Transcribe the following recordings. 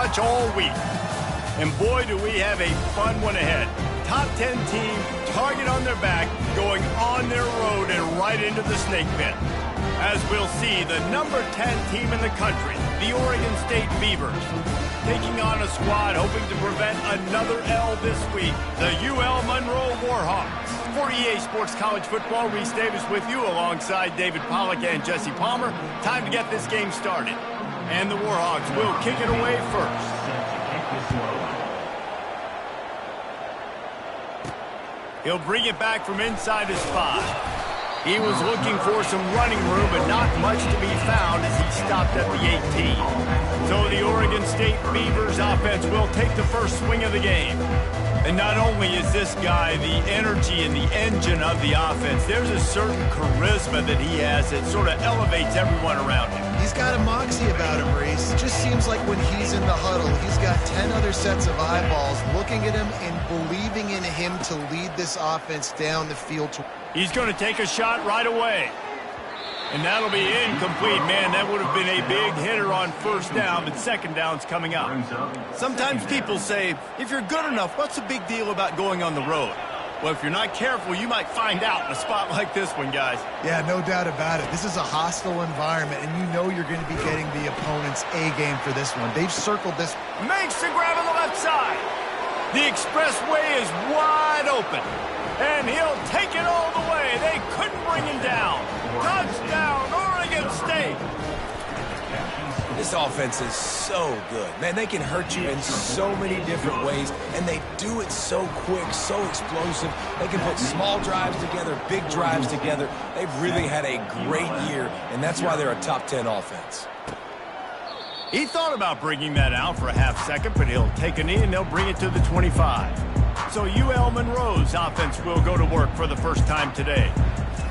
touch all week. And boy, do we have a fun one ahead. Top 10 team, target on their back, going on their road and right into the snake pit. As we'll see, the number 10 team in the country, the Oregon State Beavers, taking on a squad hoping to prevent another L this week, the UL Monroe Warhawks. For EA Sports College Football, Reese Davis with you alongside David Pollack and Jesse Palmer. Time to get this game started. And the Warhawks will kick it away first. He'll bring it back from inside his spot. He was looking for some running room, but not much to be found as he stopped at the 18. So the Oregon State Beavers offense will take the first swing of the game. And not only is this guy the energy and the engine of the offense, there's a certain charisma that he has that sort of elevates everyone around him. He's got a moxie about him, Reese. It just seems like when he's in the huddle, he's got 10 other sets of eyeballs looking at him and believing in him to lead this offense down the field. He's going to take a shot right away. And that'll be incomplete. Man, that would have been a big hitter on first down, but second down's coming up. Sometimes people say, if you're good enough, what's the big deal about going on the road? Well, if you're not careful, you might find out in a spot like this one, guys. Yeah, no doubt about it. This is a hostile environment, and you know you're going to be getting the opponent's A-game for this one. They've circled this. Makes the grab on the left side. The expressway is wide open. And he'll take it all the way. They couldn't bring him down. Touchdown, Oregon State. This offense is so good. Man, they can hurt you in so many different ways, and they do it so quick, so explosive. They can put small drives together, big drives together. They've really had a great year, and that's why they're a top 10 offense. He thought about bringing that out for a half second, but he'll take a knee, and they'll bring it to the 25. So UL Monroe's offense will go to work for the first time today.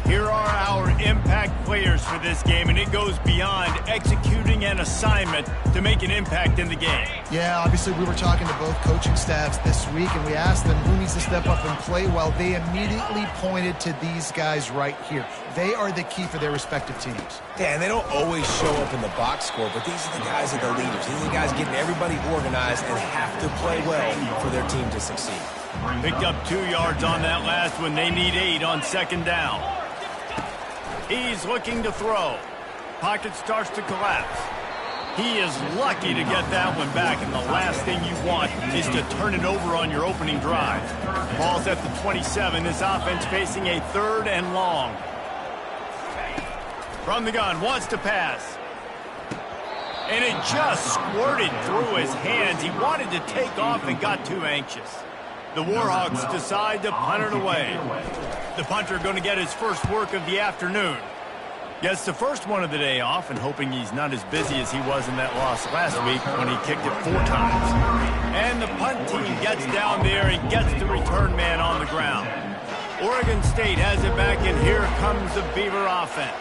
Here are our impact players for this game, and it goes beyond executing an assignment to make an impact in the game. Yeah, obviously we were talking to both coaching staffs this week, and we asked them who needs to step up and play well. They immediately pointed to these guys right here. They are the key for their respective teams. Yeah, and they don't always show up in the box score, but these are the guys that are the leaders. These are the guys getting everybody organized and have to play well for their team to succeed. Picked up 2 yards on that last one. They need 8 on second down. He's looking to throw. Pocket starts to collapse. He is lucky to get that one back, and the last thing you want is to turn it over on your opening drive. Ball's at the 27. This offense facing a 3rd and long. From the gun, wants to pass. And it just squirted through his hands. He wanted to take off and got too anxious. The Warhawks decide to punt it away. The punter going to get his first work of the afternoon. Gets the first one of the day off and hoping he's not as busy as he was in that loss last week when he kicked it 4 times. And the punt team gets down there and gets the return man on the ground. Oregon State has it back, and here comes the Beaver offense.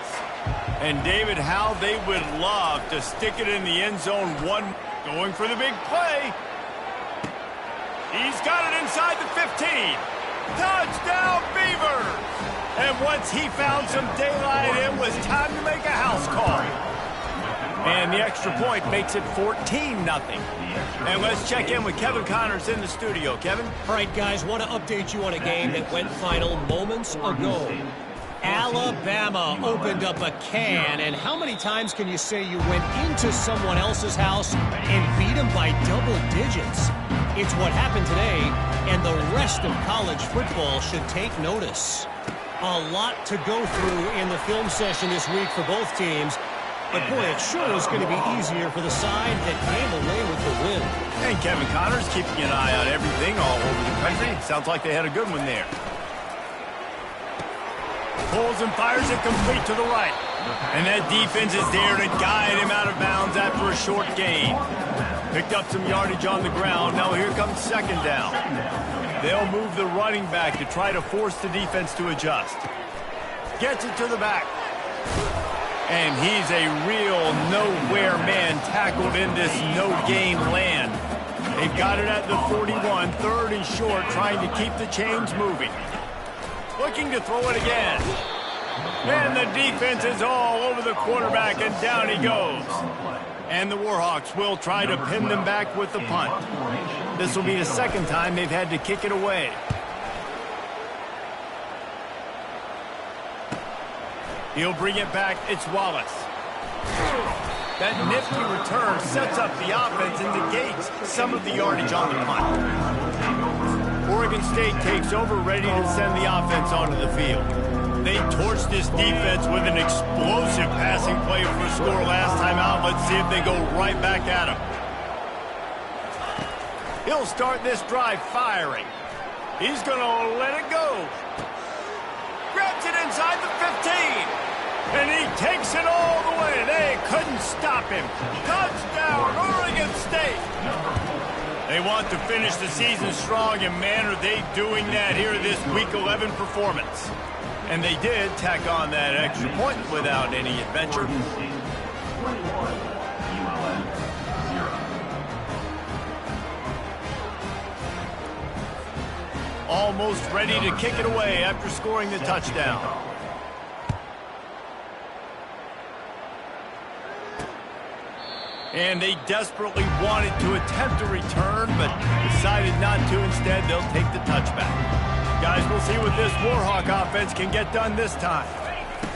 And David, how they would love to stick it in the end zone. Going for the big play. He's got it inside the 15. Touchdown, Beavers! And once he found some daylight, it was time to make a house call. And the extra point makes it 14-0. And let's check in with Kevin Connors in the studio. Kevin? All right, guys, want to update you on a game that went final moments ago. Alabama opened up a can, and how many times can you say you went into someone else's house and beat them by double digits? It's what happened today, and the rest of college football should take notice. A lot to go through in the film session this week for both teams, but boy, it sure is going to be easier for the side that came away with the win. And Kevin Connors keeping an eye on everything all over the country. Sounds like they had a good one there. Pulls and fires it complete to the right. And that defense is there to guide him out of bounds after a short gain. Picked up some yardage on the ground. Now here comes second down. They'll move the running back to try to force the defense to adjust. Gets it to the back. And he's a real nowhere man tackled in this no-gain land. They've got it at the 41, 3rd and short, trying to keep the chains moving. Looking to throw it again. And the defense is all over the quarterback, and down he goes. And the Warhawks will try to pin them back with the punt. This will be the second time they've had to kick it away. He'll bring it back. It's Wallace. That nifty return sets up the offense and negates some of the yardage on the punt. Oregon State takes over, ready to send the offense onto the field. They torched this defense with an explosive passing play for a score last time out. Let's see if they go right back at him. He'll start this drive firing. He's going to let it go. Grabs it inside the 15. And he takes it all the way. They couldn't stop him. Touchdown, Oregon State. They want to finish the season strong, and man, are they doing that here this Week 11 performance. And they did tack on that extra point without any adventure. Almost ready to kick it away after scoring the touchdown. And they desperately wanted to attempt a return, but decided not to. Instead, they'll take the touchback. Guys, we'll see what this Warhawk offense can get done this time.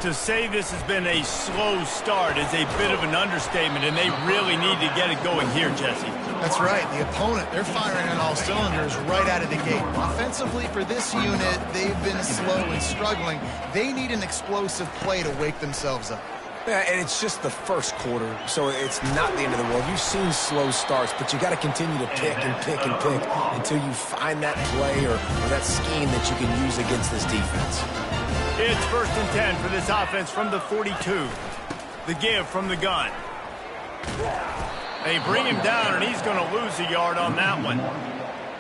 To say this has been a slow start is a bit of an understatement, and they really need to get it going here, Jesse. That's right. The opponent, they're firing on all cylinders right out of the gate. Offensively, for this unit, they've been slow and struggling. They need an explosive play to wake themselves up. Yeah, and it's just the first quarter, so it's not the end of the world. You've seen slow starts, but you got to continue to pick and pick and pick until you find that play or that scheme that you can use against this defense. It's 1st and 10 for this offense from the 42. The give from the gun. They bring him down, and he's going to lose a yard on that one.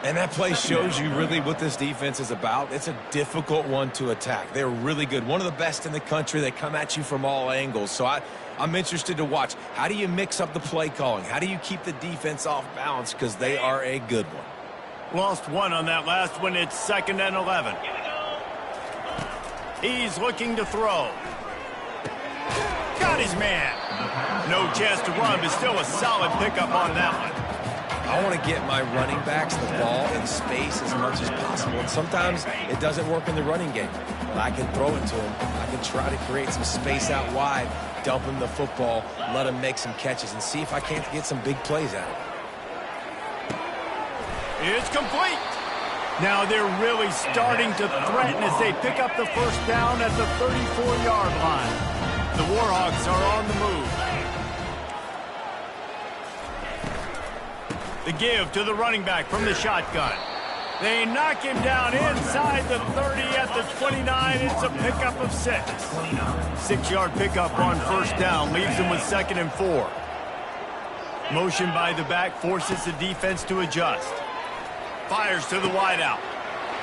And that play shows you really what this defense is about. It's a difficult one to attack. They're really good. One of the best in the country. They come at you from all angles. So I'm interested to watch. How do you mix up the play calling? How do you keep the defense off balance? Because they are a good one. Lost one on that last one. It's 2nd and 11. He's looking to throw. Got his man. No chance to run, but still a solid pickup on that one. I want to get my running backs the ball in space as much as possible. And sometimes it doesn't work in the running game. But I can throw it to him. I can try to create some space out wide, dump him the football, let him make some catches, and see if I can't get some big plays out of it. It's complete. Now they're really starting to threaten as they pick up the first down at the 34-yard line. The Warhawks are on the move. The give to the running back from the shotgun. They knock him down inside the 30 at the 29. It's a pickup of 6. 6-yard pickup on first down leaves them with 2nd and 4. Motion by the back forces the defense to adjust. Fires to the wideout.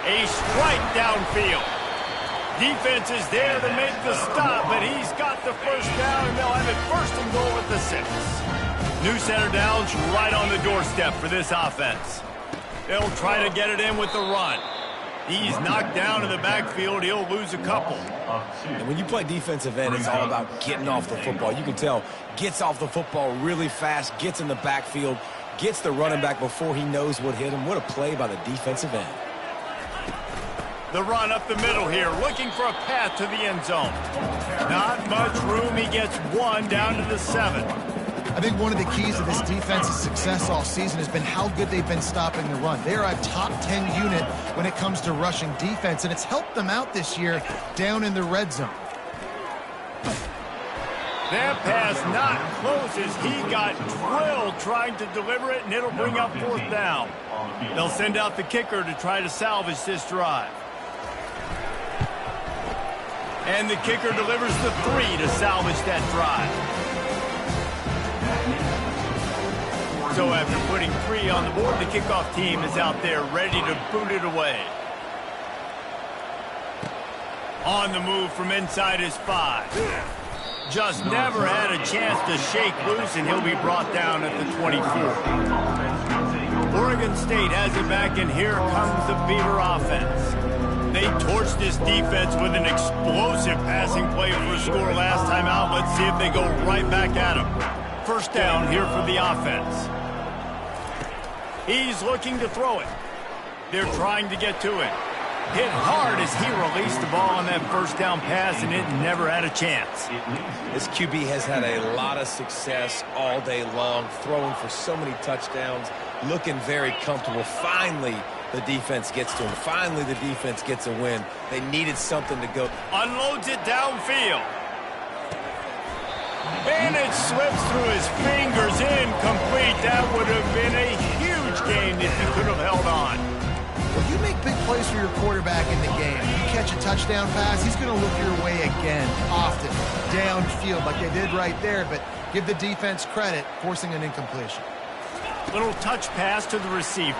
A strike downfield. Defense is there to make the stop, but he's got the first down, and they'll have it 1st and goal at the 6. New center downs right on the doorstep for this offense. They'll try to get it in with the run. He's knocked down in the backfield. He'll lose a couple. And when you play defensive end, it's all about getting off the football. You can tell, gets off the football really fast, gets in the backfield, gets the running back before he knows what hit him. What a play by the defensive end. The run up the middle here, looking for a path to the end zone. Not much room. He gets 1 down to the 7. I think one of the keys to this defense's success all season has been how good they've been stopping the run. They're a top 10 unit when it comes to rushing defense, and it's helped them out this year down in the red zone. That pass not close as he got drilled trying to deliver it, and it'll bring up 4th down. They'll send out the kicker to try to salvage this drive. And the kicker delivers the 3 to salvage that drive. So after putting 3 on the board, the kickoff team is out there ready to boot it away. On the move from inside his 5. Just never had a chance to shake loose, and he'll be brought down at the 24. Oregon State has it back, and here comes the Beaver offense. They torched this defense with an explosive passing play for a score last time out. Let's see if they go right back at him. First down here for the offense. He's looking to throw it. They're trying to get to it. Hit hard as he released the ball on that first down pass, and it never had a chance. This QB has had a lot of success all day long, throwing for so many touchdowns, looking very comfortable. Finally, the defense gets to him. Finally, the defense gets a win. They needed something to go. Unloads it downfield. And it slips through his fingers, incomplete. That would have been a huge gain if he could have held on. Well, you make big plays for your quarterback in the game. You catch a touchdown pass, he's going to look your way again, often, downfield like they did right there, but give the defense credit, forcing an incompletion. Little touch pass to the receiver.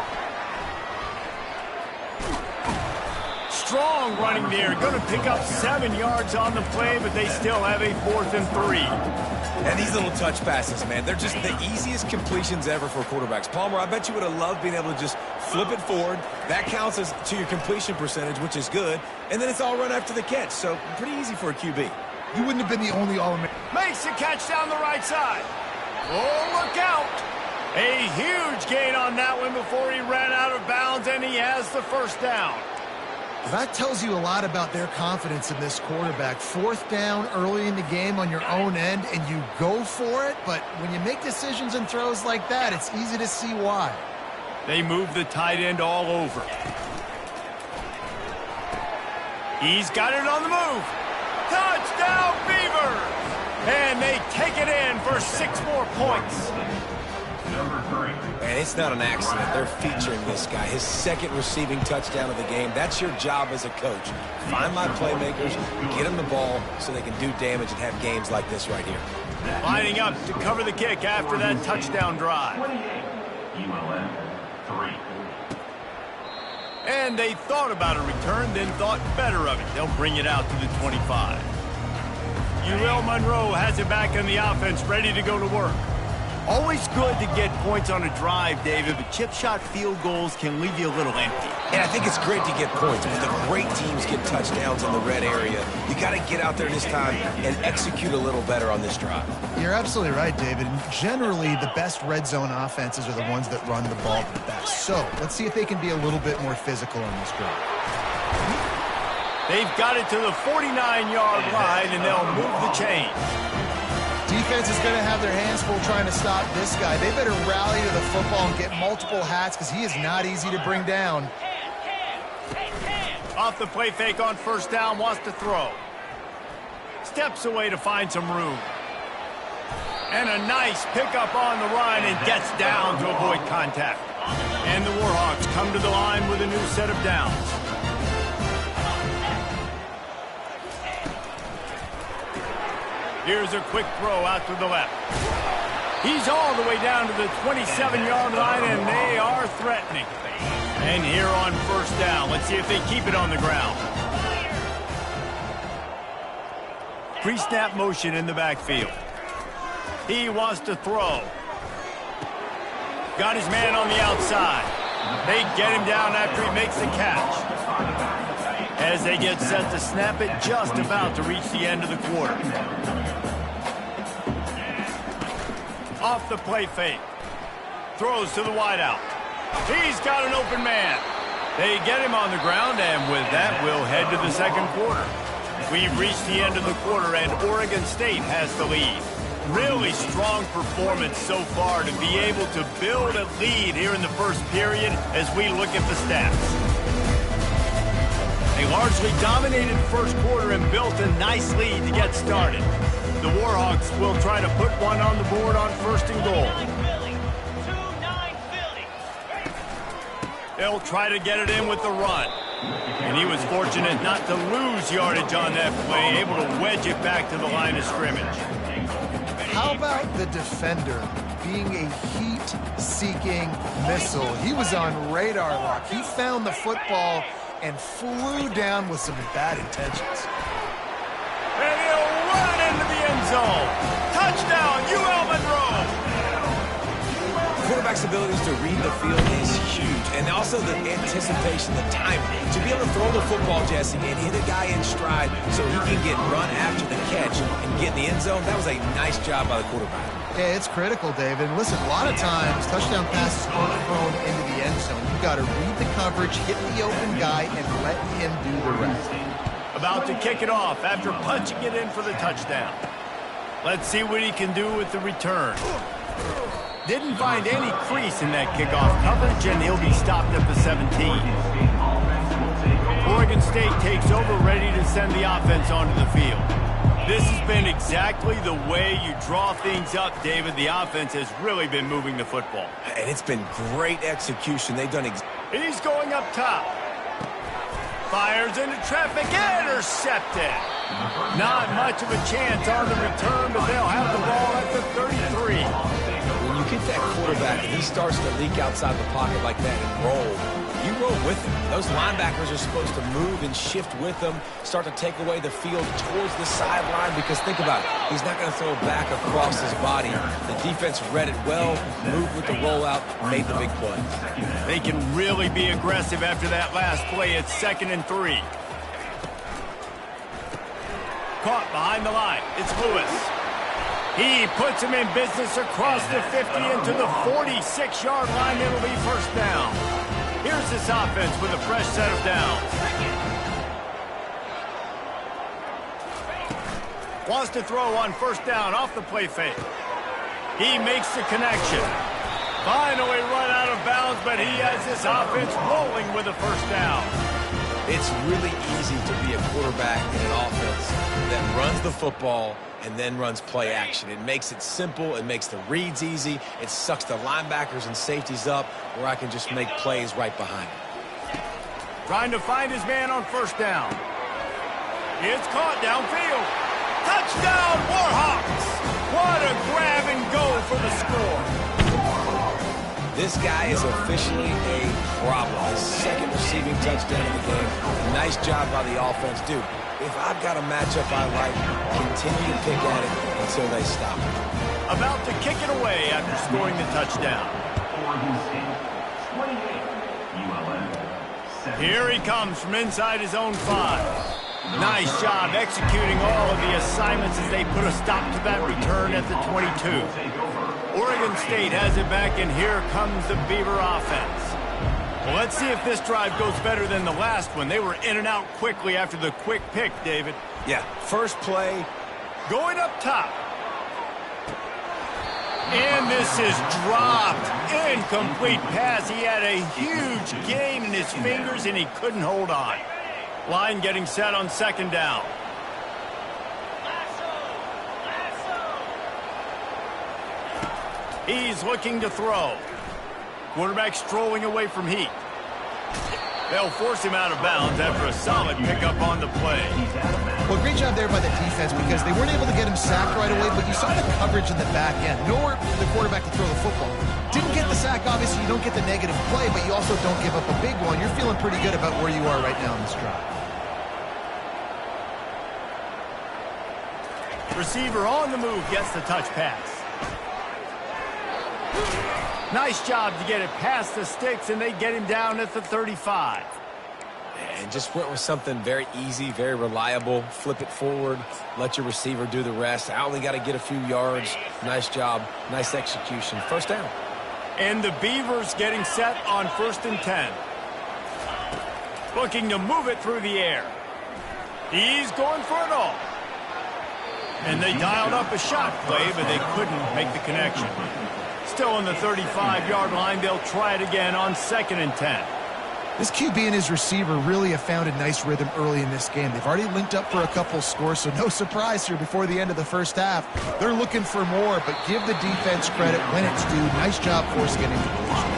Strong running there. Going to pick up 7 yards on the play, but they still have a 4th and 3. And these little touch passes, man, they're just the easiest completions ever for quarterbacks. Palmer, I bet you would have loved being able to just flip it forward. That counts as to your completion percentage, which is good. And then it's all run after the catch, so pretty easy for a QB. You wouldn't have been the only All-American. Makes the catch down the right side. Oh, look out. A huge gain on that one before he ran out of bounds, and he has the first down. That tells you a lot about their confidence in this quarterback. 4th down early in the game on your own end, and you go for it, but when you make decisions and throws like that, it's easy to see why. They move the tight end all over. He's got it on the move. Touchdown, Beavers! And they take it in for 6 more points. And it's not an accident. They're featuring this guy. His 2nd receiving touchdown of the game. That's your job as a coach. Find my playmakers, get them the ball so they can do damage and have games like this right here. Lining up to cover the kick after that touchdown drive. And they thought about a return, then thought better of it. They'll bring it out to the 25. UL Monroe has it back in the offense, ready to go to work. Always good to get points on a drive, David, but chip shot field goals can leave you a little empty. And I think it's great to get points, but the great teams get touchdowns in the red area. You got to get out there this time and execute a little better on this drive. You're absolutely right, David. And generally, the best red zone offenses are the ones that run the ball the best. So let's see if they can be a little bit more physical on this drive. They've got it to the 49-yard line, and they'll move the chain. Defense is going to have their hands full trying to stop this guy. They better rally to the football and get multiple hats because he is not easy to bring down. Off the play fake on first down, wants to throw. Steps away to find some room. And a nice pickup on the run and gets down to avoid contact. And the Warhawks come to the line with a new set of downs. Here's a quick throw out to the left. He's all the way down to the 27-yard line, and they are threatening. And here on first down, let's see if they keep it on the ground. Pre-snap motion in the backfield. He wants to throw. Got his man on the outside. They get him down after he makes the catch. As they get set to snap it, just about to reach the end of the quarter. Off the play fake. Throws to the wideout. He's got an open man. They get him on the ground, and with that, we'll head to the second quarter. We've reached the end of the quarter, and Oregon State has the lead. Really strong performance so far to be able to build a lead here in the first period as we look at the stats. They largely dominated first quarter and built a nice lead to get started. The Warhawks will try to put one on the board on first and goal. They'll try to get it in with the run. And he was fortunate not to lose yardage on that play, able to wedge it back to the line of scrimmage. How about the defender being a heat-seeking missile? He was on radar lock. He found the football and flew down with some bad intentions. And he'll run into the end zone. Touchdown, UL Monroe. The quarterback's abilities to read the field is huge. And also the anticipation, the timing. To be able to throw the football, Jesse, and hit a guy in stride so he can get run after the catch and get in the end zone, that was a nice job by the quarterback. Yeah, it's critical, David. And listen, a lot of times, touchdown passes aren't thrown into the end zone. You've got to read the coverage, hit the open guy, and let him do the rest. About to kick it off after punching it in for the touchdown. Let's see what he can do with the return. Didn't find any crease in that kickoff coverage, and he'll be stopped at the 17. Oregon State takes over, ready to send the offense onto the field. This has been exactly the way you draw things up, David. The offense has really been moving the football. And it's been great execution. They've done He's going up top. Fires into traffic, intercepted. Not much of a chance on the return, but they'll have the ball at the 33. When you get that quarterback and he starts to leak outside the pocket like that and roll, you roll with him. Those linebackers are supposed to move and shift with them, start to take away the field towards the sideline, because think about it. He's not going to throw back across his body. The defense read it well, moved with the rollout, made the big play. They can really be aggressive after that last play. It's 2nd and 3. Caught behind the line. It's Lewis. He puts him in business across the 50 into the 46-yard line. It'll be first down. Here's this offense with a fresh set of downs. Wants to throw on first down off the play fake. He makes the connection. Finally run out of bounds, but he has this offense rolling with a first down. It's really easy to be a quarterback in an offense that runs the football and then runs play action. It makes it simple. It makes the reads easy. It sucks the linebackers and safeties up where I can just make plays right behind him. Trying to find his man on first down. It's caught downfield. Touchdown, Warhawks! What a grab and go for the score. This guy is officially a problem. His 2nd receiving touchdown of the game. Nice job by the offense. Dude, if I've got a matchup I like, continue to pick at it until they stop it. About to kick it away after scoring the touchdown. Here he comes from inside his own 5. Nice job executing all of the assignments as they put a stop to that return at the 22. Oregon State has it back, and here comes the Beaver offense. Well, let's see if this drive goes better than the last one. They were in and out quickly after the quick pick, David. Yeah, first play. Going up top. And this is dropped. Incomplete pass. He had a huge gain in his fingers, and he couldn't hold on. Line getting set on 2nd down. He's looking to throw. Quarterback strolling away from heat. They'll force him out of bounds after a solid pickup on the play. Well, great job there by the defense, because they weren't able to get him sacked right away, but you saw the coverage in the back end. Nowhere for the quarterback to throw the football. Didn't get the sack, obviously you don't get the negative play, but you also don't give up a big one. You're feeling pretty good about where you are right now in this drive. Receiver on the move gets the touch pass. Nice job to get it past the sticks, and they get him down at the 35. And just went with something very easy, very reliable. Flip it forward, let your receiver do the rest. I only got to get a few yards. Nice job, nice execution. First down. And the Beavers getting set on 1st and 10. Looking to move it through the air. He's going for it all. And they dialed up a shot play, but they couldn't make the connection. Still on the 35-yard line. They'll try it again on 2nd and 10. This QB and his receiver really have found a nice rhythm early in this game. They've already linked up for a couple scores, so no surprise here before the end of the first half. They're looking for more, but give the defense credit when it's due. Nice job forcing it into position.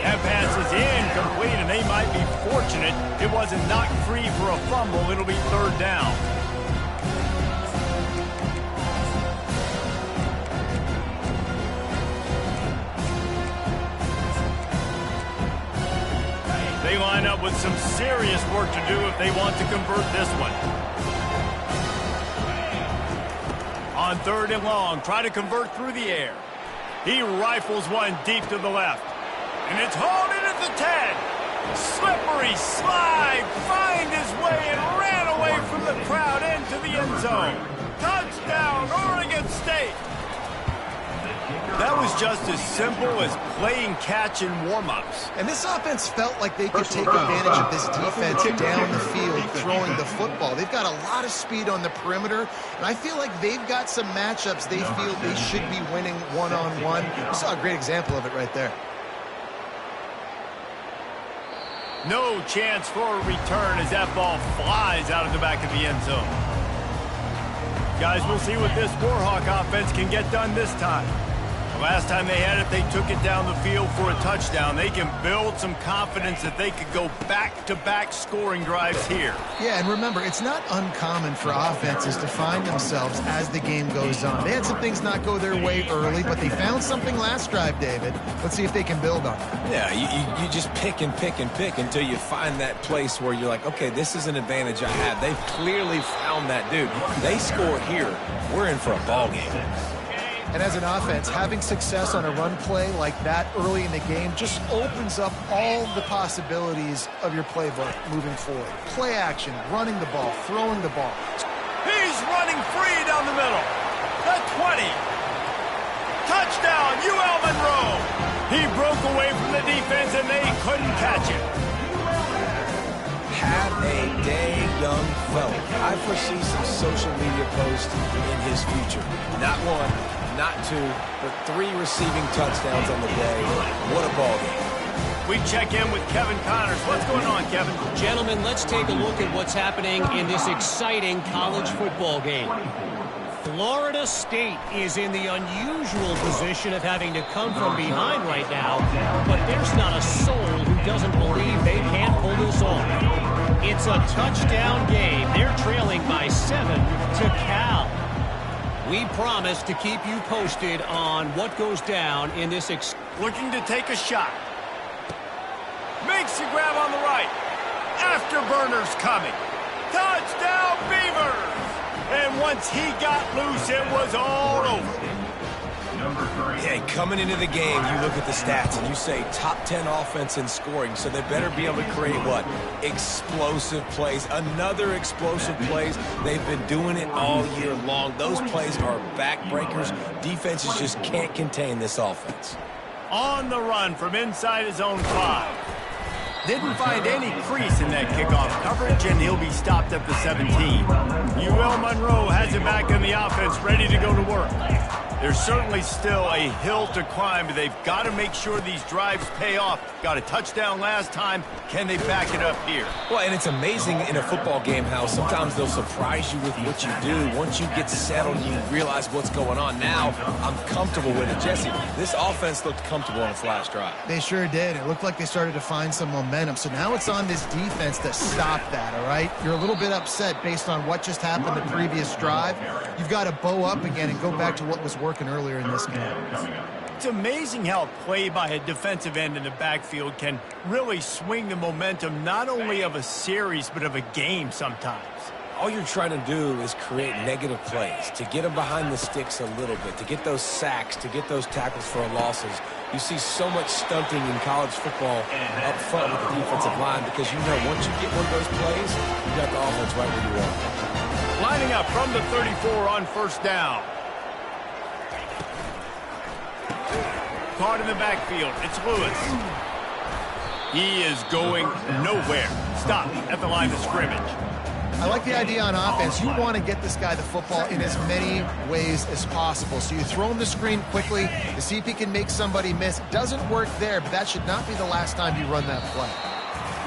That pass is incomplete, and they might be fortunate it wasn't knocked free for a fumble. It'll be 3rd down. They line up with some serious work to do if they want to convert this one. On 3rd and long, try to convert through the air. He rifles one deep to the left. And it's hauled in at the 10. Slippery slide, find his way and ran away from the crowd into the end zone. Touchdown, Oregon State. That was just as simple as playing catch in warm-ups. And this offense felt like they could take advantage of this defense down the field throwing the football. They've got a lot of speed on the perimeter, and I feel like they've got some matchups they feel they should be winning one-on-one. We saw a great example of it right there. No chance for a return as that ball flies out of the back of the end zone. Guys, we'll see what this Warhawk offense can get done this time. The last time they had it, they took it down the field for a touchdown. They can build some confidence that they could go back-to-back scoring drives here. Yeah, and remember, it's not uncommon for offenses to find themselves as the game goes on. They had some things not go their way early, but they found something last drive, David. Let's see if they can build on it. Yeah, you just pick and pick and pick until you find that place where you're like, okay, this is an advantage I have. They've clearly found that dude. They score here, we're in for a ball game. And as an offense, having success on a run play like that early in the game just opens up all the possibilities of your playbook moving forward. Play action, running the ball, throwing the ball. He's running free down the middle. The 20. Touchdown, UL Monroe. He broke away from the defense and they couldn't catch it. Have a day, young fella. I foresee some social media posts in his future. Not one, not two, but 3 receiving touchdowns on the day. What a ball game. We check in with Kevin Connors. What's going on, Kevin? Gentlemen, let's take a look at what's happening in this exciting college football game. Florida State is in the unusual position of having to come from behind right now, but there's not a soul who doesn't believe they can't pull this off. It's a touchdown game. They're trailing by 7 to Cal. We promise to keep you posted on what goes down in this. Looking to take a shot. Makes the grab on the right. Afterburners coming. Touchdown, Beavers! And once he got loose, it was all over. Yeah, coming into the game, you look at the stats and you say top 10 offense in scoring, so they better be able to create what? Explosive plays. Another explosive plays. They've been doing it all year long. Those plays are backbreakers. Defenses just can't contain this offense. On the run from inside his own 5. Didn't find any crease in that kickoff coverage, and he'll be stopped at the 17. UL Monroe has it back in the offense, ready to go to work. There's certainly still a hill to climb, but they've got to make sure these drives pay off. Got a touchdown last time. Can they back it up here? Well, and it's amazing in a football game how sometimes they'll surprise you with what you do. Once you get settled, you realize what's going on. Now, I'm comfortable with it. Jesse, this offense looked comfortable on its last drive. They sure did. It looked like they started to find some momentum. So now it's on this defense to stop that, all right? You're a little bit upset based on what just happened the previous drive. You've got to bow up again and go back to what was working earlier in this game. It's amazing how play by a defensive end in the backfield can really swing the momentum not only of a series but of a game sometimes. All you're trying to do is create negative plays, to get them behind the sticks a little bit, to get those sacks, to get those tackles for losses. You see so much stunting in college football up front with the defensive line because you know once you get one of those plays, you got the offense right where you want. Lining up from the 34 on first down. Caught in the backfield. It's Lewis. He is going nowhere. Stop at the line of scrimmage. I like the idea on offense. You want to get this guy the football in as many ways as possible. So you throw him the screen quickly to see if he can make somebody miss. Doesn't work there, but that should not be the last time you run that play.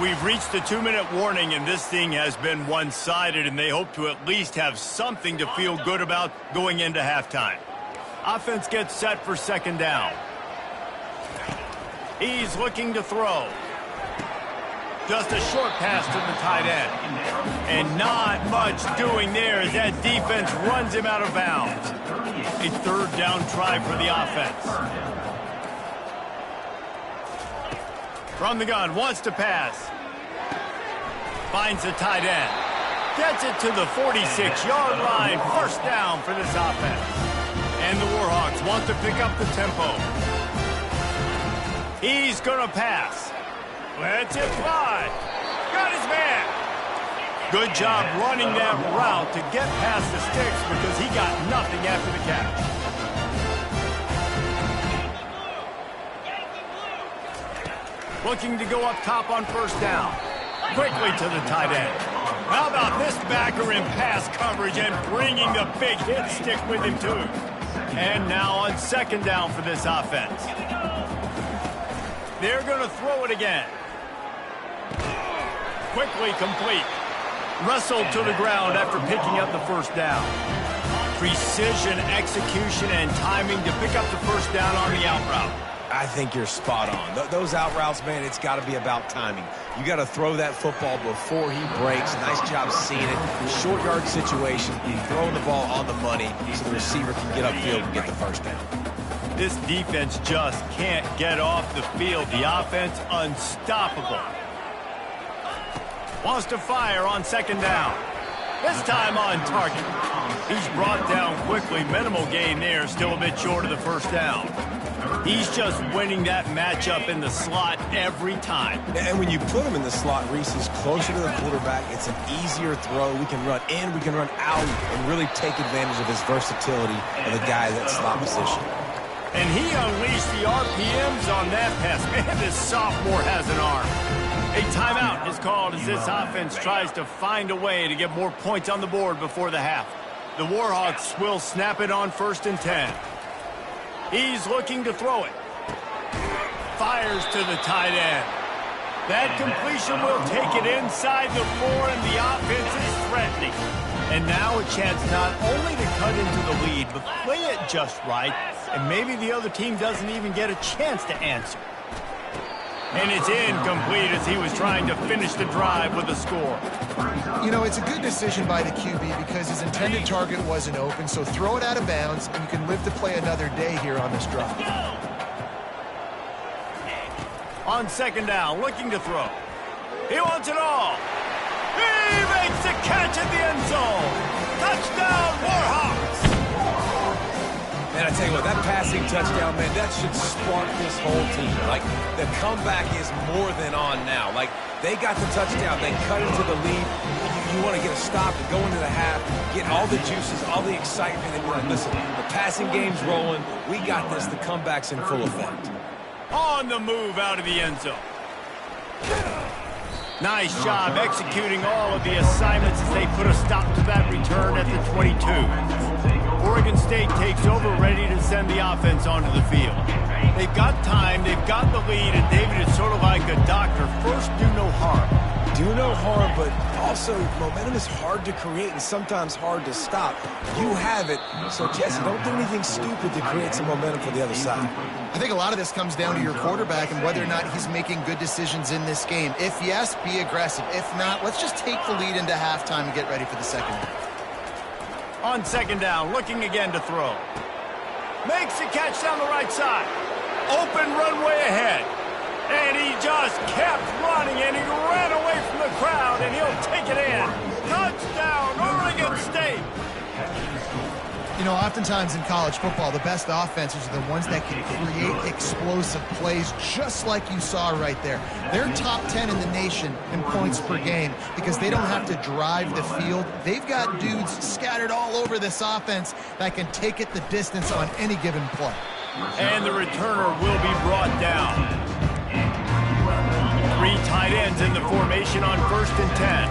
We've reached the 2-minute warning, and this thing has been one-sided, and they hope to at least have something to feel good about going into halftime. Offense gets set for second down. He's looking to throw. Just a short pass to the tight end. And not much doing there as that defense runs him out of bounds. A third down try for the offense. From the gun, wants to pass. Finds the tight end. Gets it to the 46-yard line. First down for this offense. And the Warhawks want to pick up the tempo. He's going to pass. Lets it fly. Got his man. Good job running that route to get past the sticks because he got nothing after the catch. Looking to go up top on first down. Quickly to the tight end. How about this backer in pass coverage and bringing the big hit stick with him too. And now on second down for this offense. They're going to throw it again. Quickly complete. Wrestled to the ground after picking up the first down. Precision, execution, and timing to pick up the first down on the out route. I think you're spot on. Those out routes, man, it's got to be about timing. You got to throw that football before he breaks. Nice job seeing it. Short yard situation, throwing the ball on the money so the receiver can get upfield and get the first down. This defense just can't get off the field. The offense unstoppable. Wants to fire on second down. This time on target. He's brought down quickly. Minimal gain there. Still a bit short of the first down. He's just winning that matchup in the slot every time. And when you put him in the slot, Reese is closer to the quarterback. It's an easier throw. We can run in, we can run out, and really take advantage of his versatility of the guy at that slot position. And he unleashed the RPMs on that pass. Man, this sophomore has an arm. A timeout is called as this offense tries to find a way to get more points on the board before the half. The Warhawks will snap it on 1st and 10. He's looking to throw it. Fires to the tight end. That completion will take it inside the 4, and the offense is threatening. And now a chance not only to cut into the lead, but play it just right, and maybe the other team doesn't even get a chance to answer. And it's incomplete as he was trying to finish the drive with a score. You know, it's a good decision by the QB because his intended target wasn't open, so throw it out of bounds, and you can live to play another day here on this drive. On second down, looking to throw. He wants it all. He makes the catch at the end zone. Touchdown, Warhawks! Man, I tell you what, that passing touchdown, man, that should spark this whole team. Like, the comeback is more than on now. Like, they got the touchdown. They cut into the lead. You want to get a stop and go into the half, get all the juices, all the excitement, and you're like, listen, the passing game's rolling. We got this. The comeback's in full effect. On the move out of the end zone. Nice job executing all of the assignments as they put a stop to that return at the 22. Oregon State takes over, ready to send the offense onto the field. They've got time, they've got the lead, and David is sort of like a doctor. First, do no harm. Do no harm, but also momentum is hard to create and sometimes hard to stop. You have it, so Jesse, don't do anything stupid to create some momentum for the other side. I think a lot of this comes down to your quarterback and whether or not he's making good decisions in this game. If yes, be aggressive. If not, let's just take the lead into halftime and get ready for the second half. On second down, looking again to throw. Makes the catch down the right side. Open runway ahead. And he just kept running, and he ran away from the crowd, and he'll take it in. Touchdown, Oregon State. You know, oftentimes in college football, the best offenses are the ones that can create explosive plays, just like you saw right there. They're top 10 in the nation in points per game because they don't have to drive the field. They've got dudes scattered all over this offense that can take it the distance on any given play. And the returner will be brought down. 3 tight ends in the formation on 1st and 10.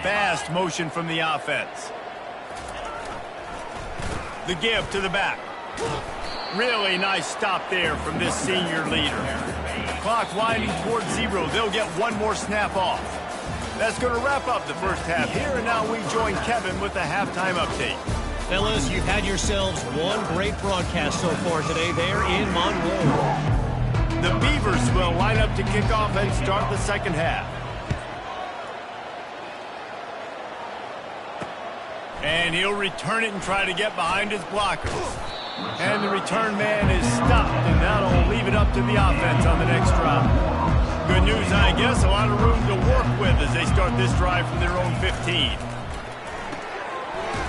Fast motion from the offense. The give to the back. Really nice stop there from this senior leader. Clock winding towards 0. They'll get one more snap off. That's going to wrap up the first half here, and now we join Kevin with the halftime update. Fellas, you've had yourselves one great broadcast so far today there in Monroe. The Beavers will line up to kick off and start the second half. And he'll return it and try to get behind his blockers. And the return man is stopped, and that'll leave it up to the offense on the next drive. Good news, I guess, a lot of room to work with as they start this drive from their own 15.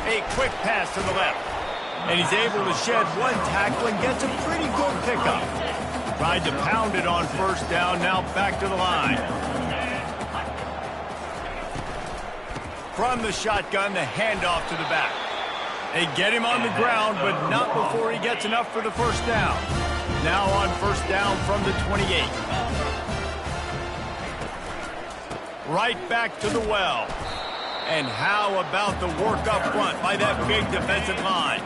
A quick pass to the left. And he's able to shed one tackle and gets a pretty good pickup. Tried to pound it on first down, now back to the line. From the shotgun, the handoff to the back. They get him on the ground, but not before he gets enough for the first down. Now on first down from the 28. Right back to the well. And how about the work up front by that big defensive line?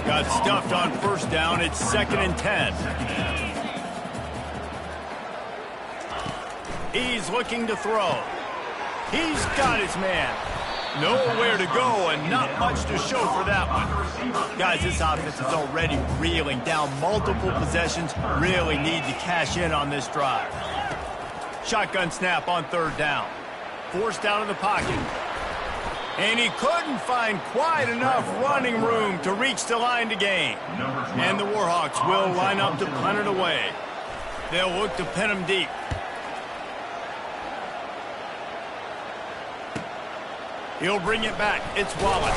Got stuffed on first down. It's 2nd and 10. He's looking to throw. He's got his man. Nowhere to go and not much to show for that one. Guys, this offense is already reeling down multiple possessions. Really need to cash in on this drive. Shotgun snap on third down. Forced out of the pocket. And he couldn't find quite enough running room to reach the line to gain. And the Warhawks will line up to punt it away. They'll look to pin him deep. He'll bring it back. It's Wallace.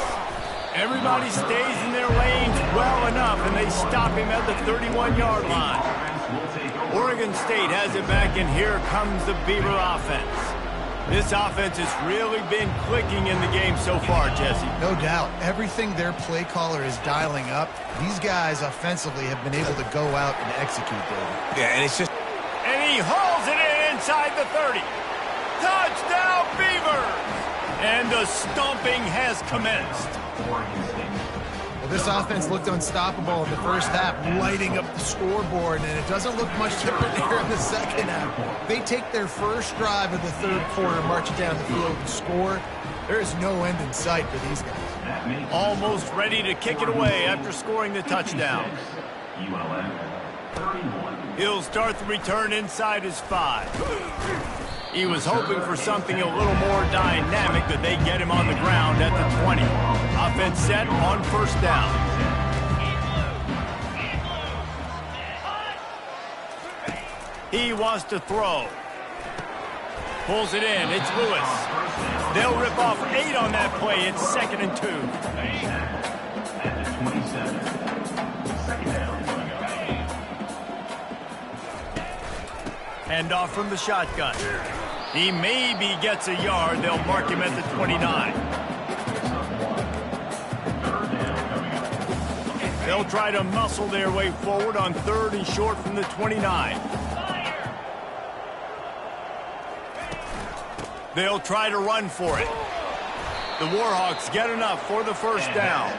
Everybody stays in their lanes well enough, and they stop him at the 31-yard line. Oregon State has it back, and here comes the Beaver offense. This offense has really been clicking in the game so far, Jesse. No doubt. Everything their play caller is dialing up, these guys offensively have been able to go out and execute, David. Yeah, and it's just... And he hauls it in inside the 30. Touchdown, Beavers! And the stomping has commenced. Well, this offense looked unstoppable in the first half, lighting up the scoreboard, and it doesn't look much different here in the second half. They take their first drive of the third quarter, march it down the field, and score. There is no end in sight for these guys. Almost ready to kick it away after scoring the touchdown. He'll start the return inside his 5. He was hoping for something a little more dynamic, but they get him on the ground at the 20. Offense set on first down. He wants to throw. Pulls it in. It's Lewis. They'll rip off 8 on that play. It's 2nd and 2. Hand off from the shotgun. He maybe gets a yard. They'll mark him at the 29. They'll try to muscle their way forward on 3rd and short from the 29. They'll try to run for it. The Warhawks get enough for the first down.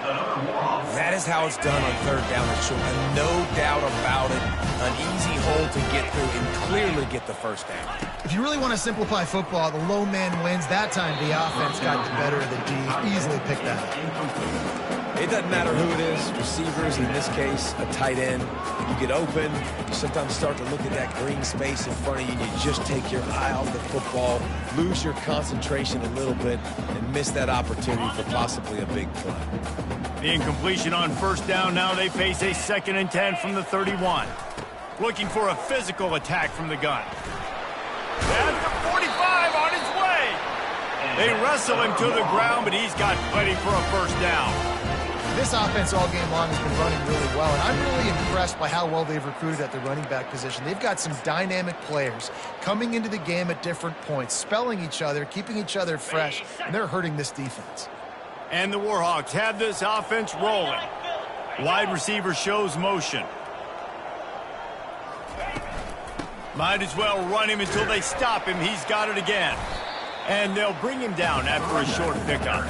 That is how it's done on third down and short. And no doubt about it. An easy hole to get through and clearly get the first down. If you really want to simplify football, the low man wins. That time the offense got the better of the D. Easily picked that up. It doesn't matter who it is, receivers, in this case, a tight end. You get open, you sometimes start to look at that green space in front of you, and you just take your eye off the football, lose your concentration a little bit, and miss that opportunity for possibly a big play. The incompletion on first down. Now they face a 2nd and 10 from the 31. Looking for a physical attack from the gun. At the 45 on his way. They wrestle him to the ground, but he's got plenty for a first down. This offense all game long has been running really well, and I'm really impressed by how well they've recruited at the running back position. They've got some dynamic players coming into the game at different points, spelling each other, keeping each other fresh, and they're hurting this defense. And the Warhawks have this offense rolling. Wide receiver shows motion. Might as well run him until they stop him. He's got it again. And they'll bring him down after a short pickup.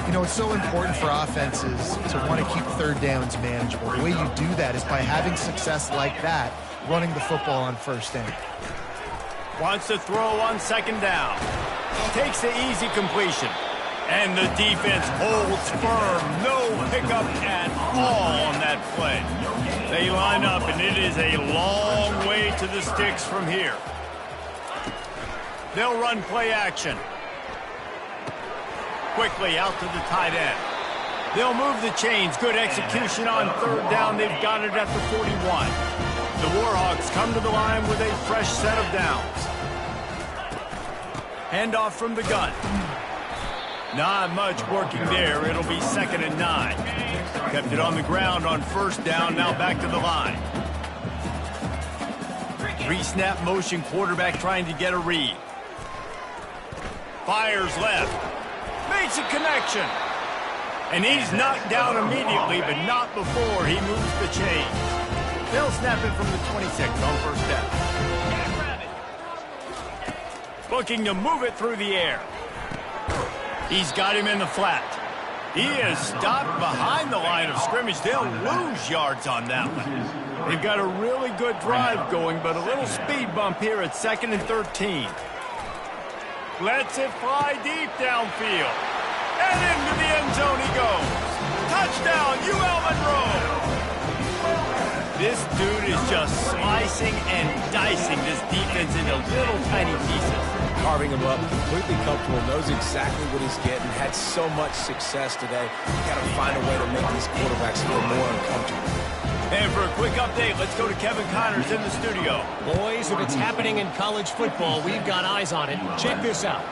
You know, it's so important for offenses to want to keep third downs manageable. The way you do that is by having success like that, running the football on first down. Wants to throw on 2nd down. Takes the easy completion. And the defense holds firm. No pickup at all on that play. They line up, and it is a long way to the sticks from here. They'll run play action. Quickly out to the tight end. They'll move the chains. Good execution on 3rd down. They've got it at the 41. The Warhawks come to the line with a fresh set of downs. Handoff from the gun. Not much working there. It'll be 2nd and 9. Kept it on the ground on first down. Now back to the line. Pre-snap motion, quarterback trying to get a read. Fires left. Makes a connection. And he's knocked down immediately, but not before he moves the chains. They'll snap it from the 26 on first down. Looking to move it through the air. He's got him in the flat. He is stopped behind the line of scrimmage. They'll lose yards on that one. They've got a really good drive going, but a little speed bump here at 2nd and 13. Lets it fly deep downfield. And into the end zone he goes. Touchdown, UL Monroe. This dude is just slicing and dicing this defense into little tiny pieces. Carving him up, completely comfortable, knows exactly what he's getting, had so much success today. You got to find a way to make these quarterbacks feel more uncomfortable. And for a quick update, let's go to Kevin Connors in the studio. Boys, if it's happening in college football, we've got eyes on it. Check this out.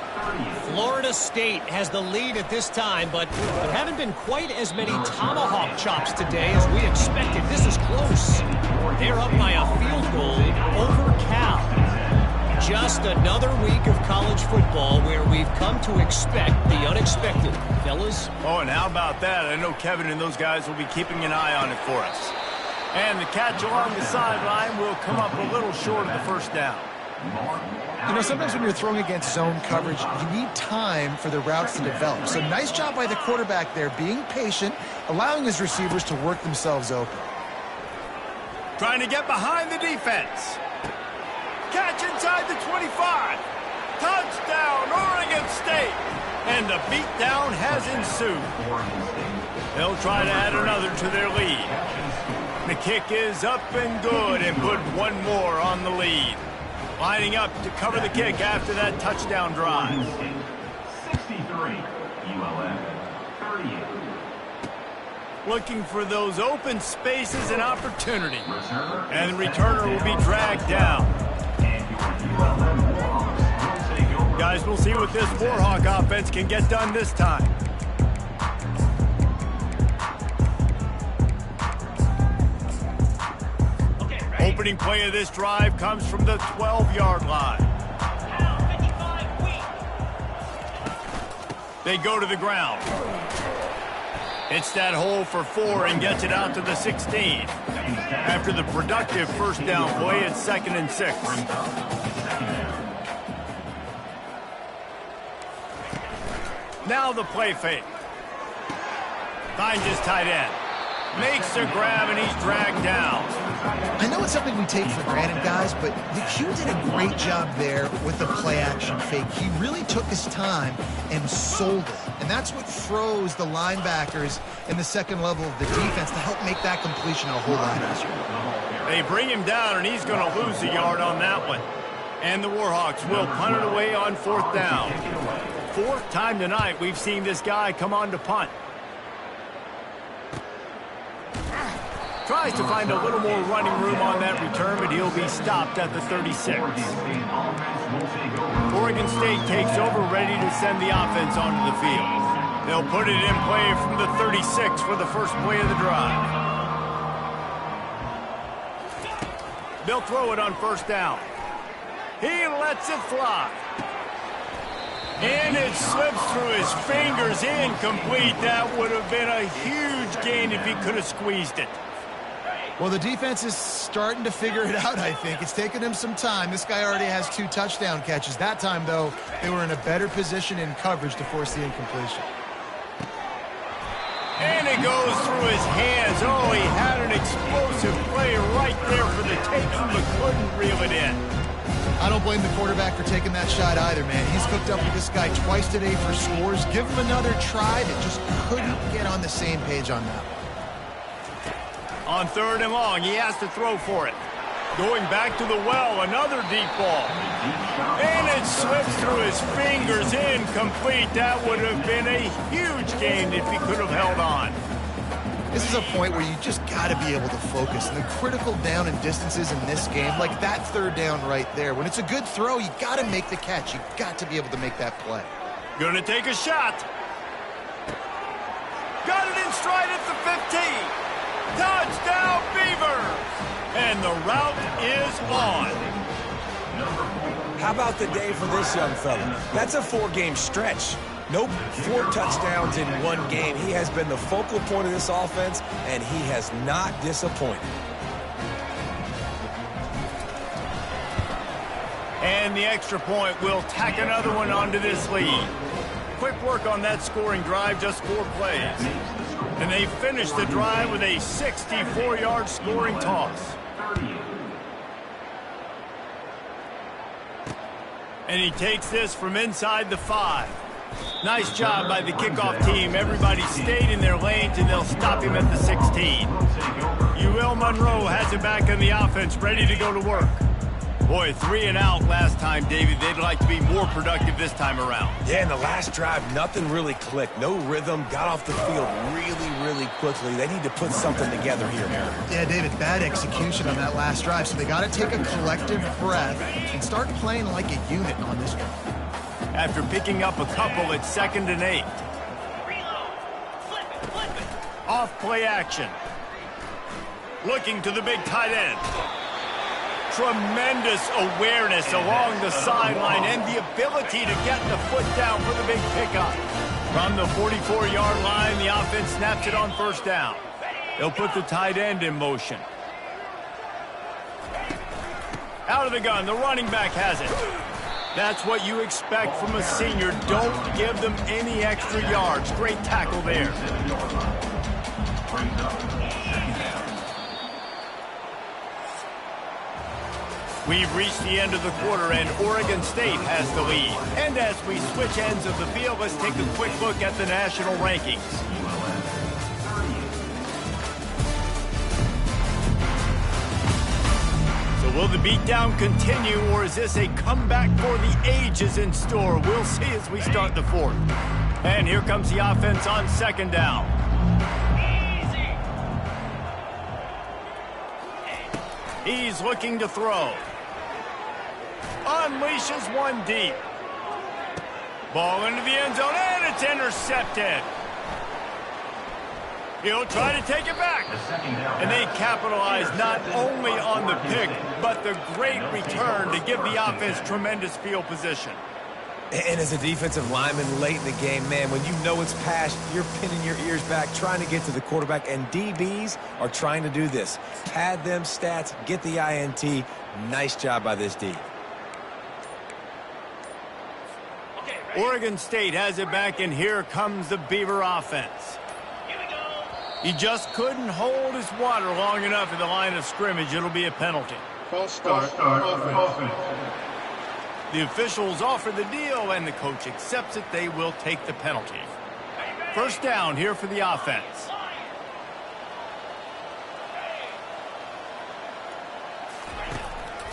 Florida State has the lead at this time, but there haven't been quite as many tomahawk chops today as we expected. This is close. They're up by a field goal over Cal. Just another week of college football where we've come to expect the unexpected. Fellas? Oh, and how about that? I know Kevin and those guys will be keeping an eye on it for us. And the catch along the sideline will come up a little short of the first down. You know, sometimes when you're throwing against zone coverage, you need time for the routes to develop. So nice job by the quarterback there, being patient, allowing his receivers to work themselves open. Trying to get behind the defense. Catch inside the 25. Touchdown, Oregon State. And the beatdown has ensued. They'll try to add another to their lead. The kick is up and good and put one more on the lead. Lining up to cover the kick after that touchdown drive. 63, ULM 38. Looking for those open spaces and opportunity. And the returner will be dragged down. Guys, we'll see what this Warhawk offense can get done this time. Opening play of this drive comes from the 12-yard line. They go to the ground. Hits that hole for 4 and gets it out to the 16. After the productive first down play, it's 2nd and 6. Now the play fake. Finds his tight end. Makes the grab and he's dragged down. I know it's something we take for granted, guys, but the Q did a great job there with the play-action fake. He really took his time and sold it. And that's what froze the linebackers in the second level of the defense to help make that completion a whole lot easier. They bring him down, and he's going to lose a yard on that one. And the Warhawks will punt it away on 4th down. 4th time tonight we've seen this guy come on to punt. Tries to find a little more running room on that return, but he'll be stopped at the 36. Oregon State takes over, ready to send the offense onto the field. They'll put it in play from the 36 for the first play of the drive. They'll throw it on 1st down. He lets it fly. And it slips through his fingers, incomplete. That would have been a huge gain if he could have squeezed it. Well, the defense is starting to figure it out, I think. It's taken him some time. This guy already has 2 touchdown catches. That time, though, they were in a better position in coverage to force the incompletion. And it goes through his hands. Oh, he had an explosive play right there for the taking, but couldn't reel it in. I don't blame the quarterback for taking that shot either, man. He's hooked up with this guy twice today for scores. Give him another try. They just couldn't get on the same page on that one. On 3rd and long, he has to throw for it. Going back to the well, another deep ball. And it slips through his fingers, incomplete. That would have been a huge gain if he could have held on. This is a point where you just got to be able to focus. And the critical down and distances in this game, like that 3rd down right there, when it's a good throw, you got to make the catch. You got to be able to make that play. Gonna take a shot. Got it in stride at the 15. Touchdown, Beavers! And the route is on. How about the day for this young fella? That's a 4-game stretch. Nope, 4 touchdowns in 1 game. He has been the focal point of this offense, and he has not disappointed. And the extra point will tack another one onto this lead. Quick work on that scoring drive, just 4 plays. And they finish the drive with a 64-yard scoring toss. And he takes this from inside the 5. Nice job by the kickoff team. Everybody stayed in their lanes, and they'll stop him at the 16. UL Monroe has it back in the offense, ready to go to work. Boy, 3 and out last time, David. They'd like to be more productive this time around. Yeah, in the last drive, nothing really clicked. No rhythm. Got off the field really quickly. They need to put something together here, Aaron. Yeah, David, bad execution on that last drive, so they got to take a collective breath and start playing like a unit on this one. After picking up a couple, it's 2nd and 8. Off play action. Looking to the big tight end. Tremendous awareness along the sideline and the ability to get the foot down for the big pickup. From the 44-yard line, the offense snaps it on 1st down. They'll put the tight end in motion. Out of the gun, the running back has it. That's what you expect from a senior. Don't give them any extra yards. Great tackle there. We've reached the end of the quarter, and Oregon State has the lead. And as we switch ends of the field, let's take a quick look at the national rankings. So will the beatdown continue, or is this a comeback for the ages in store? We'll see as we start the 4th. And here comes the offense on 2nd down. He's looking to throw. Unleashes one deep. Ball into the end zone, and it's intercepted. He'll try to take it back. And they capitalize not only on the pick, but the great return to give the offense tremendous field position. And as a defensive lineman late in the game, man, when you know it's passed, you're pinning your ears back, trying to get to the quarterback, and DBs are trying to do this. Pad them stats, get the INT. Nice job by this D. Oregon State has it back, and here comes the Beaver offense. He just couldn't hold his water long enough at the line of scrimmage. It'll be a penalty. False start offense. The officials offer the deal, and the coach accepts it. They will take the penalty. 1st down here for the offense.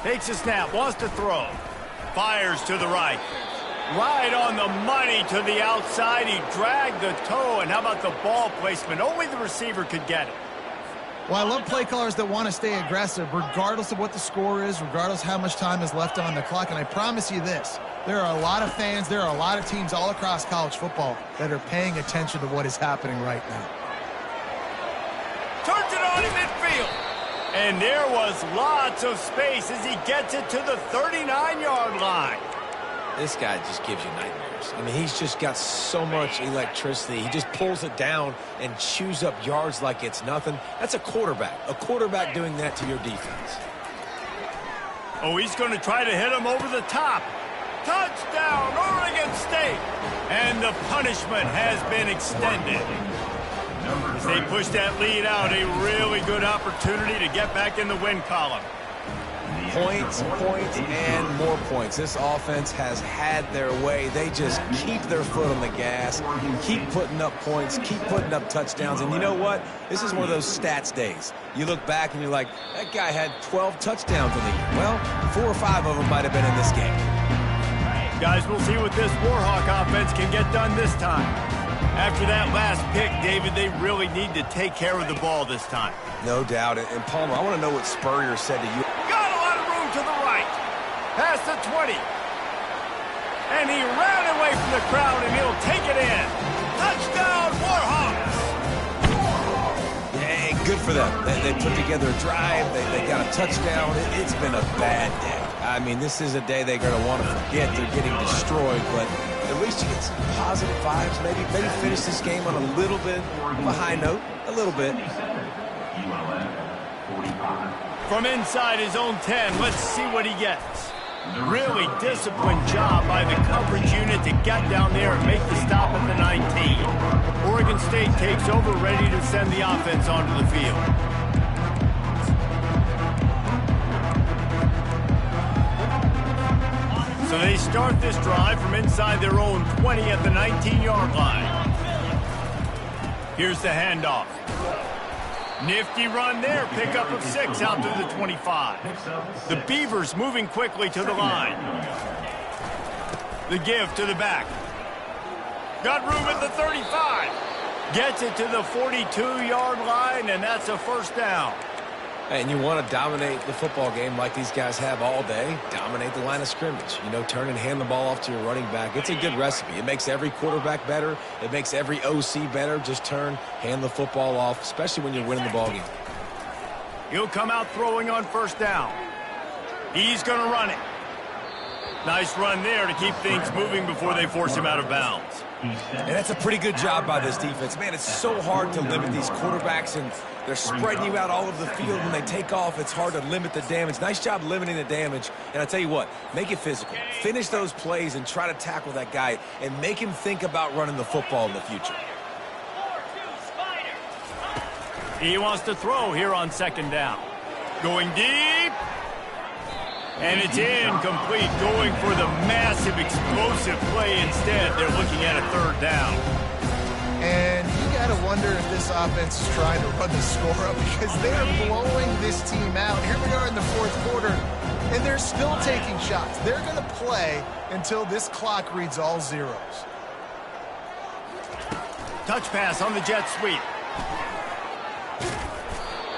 Takes a snap, wants to throw. Fires to the right. Right on the money to the outside. He dragged the toe, and how about the ball placement? Only the receiver could get it. Well, I love play callers that want to stay aggressive, regardless of what the score is, regardless how much time is left on the clock. And I promise you this, there are a lot of fans, there are a lot of teams all across college football that are paying attention to what is happening right now. Turns it on in midfield. And there was lots of space as he gets it to the 39-yard line. This guy just gives you nightmares. I mean, he's just got so much electricity. He just pulls it down and chews up yards like it's nothing. That's a quarterback. A quarterback doing that to your defense. Oh, he's going to try to hit him over the top. Touchdown, Oregon State. And the punishment has been extended. As they push that lead out, a really good opportunity to get back in the win column. Points, and more points. This offense has had their way. They just keep their foot on the gas, keep putting up points, keep putting up touchdowns. And you know what? This is one of those stats days. You look back and you're like, that guy had 12 touchdowns in the year. Well, 4 or 5 of them might have been in this game. Guys, we'll see what this Warhawk offense can get done this time. After that last pick, David, they really need to take care of the ball this time. No doubt. And Palmer, I want to know what Spurrier said to you. Got a lot of room to the right. Past the 20. And he ran away from the crowd, and he'll take it in. Touchdown, Warhawks! Hey, good for them. They put together a drive. They got a touchdown. It's been a bad day. I mean, this is a day they're going to want to forget. They're getting destroyed, but at least you get some positive vibes. Maybe finish this game on a little bit of a high note. A little bit. From inside his own 10, let's see what he gets. Really disciplined job by the coverage unit to get down there and make the stop at the 19. Oregon State takes over, ready to send the offense onto the field. So they start this drive from inside their own 20 at the 19-yard line. Here's the handoff. Nifty run there. Pickup of 6 out to the 25. The Beavers moving quickly to the line. The give to the back. Got room at the 35. Gets it to the 42-yard line, and that's a first down. And you want to dominate the football game like these guys have all day. Dominate the line of scrimmage. You know, turn and hand the ball off to your running back. It's a good recipe. It makes every quarterback better. It makes every OC better. Just turn, hand the football off, especially when you're winning the ball game. He'll come out throwing on first down. He's going to run it. Nice run there to keep things moving before they force him out of bounds. And that's a pretty good job by this defense. Man, it's so hard to limit these quarterbacks, and they're spreading you out all over the field. When they take off, it's hard to limit the damage. Nice job limiting the damage. And I tell you what, make it physical. Finish those plays and try to tackle that guy and make him think about running the football in the future. He wants to throw here on second down. Going deep. And it's incomplete, going for the massive, explosive play instead. They're looking at a third down. And you got to wonder if this offense is trying to run the score up, because they're blowing this team out. Here we are in the fourth quarter, and they're still taking shots. They're going to play until this clock reads all zeros. Touch pass on the jet sweep.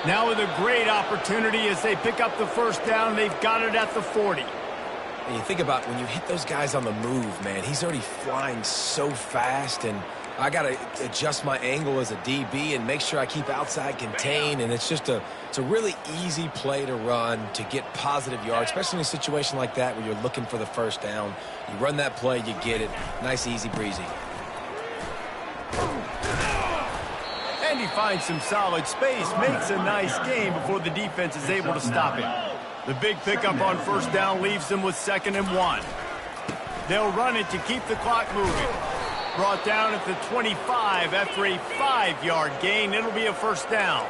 Now with a great opportunity as they pick up the first down. They've got it at the 40. And you think about when you hit those guys on the move, man, he's already flying so fast, and I got to adjust my angle as a DB and make sure I keep outside contained, and it's a really easy play to run to get positive yards, especially in a situation like that where you're looking for the first down. You run that play, you get it. Nice, easy, breezy. And he finds some solid space, makes a nice gain before the defense is able to stop him. The big pickup on first down leaves them with 2nd and 1. They'll run it to keep the clock moving. Brought down at the 25 after a 5-yard gain. It'll be a first down.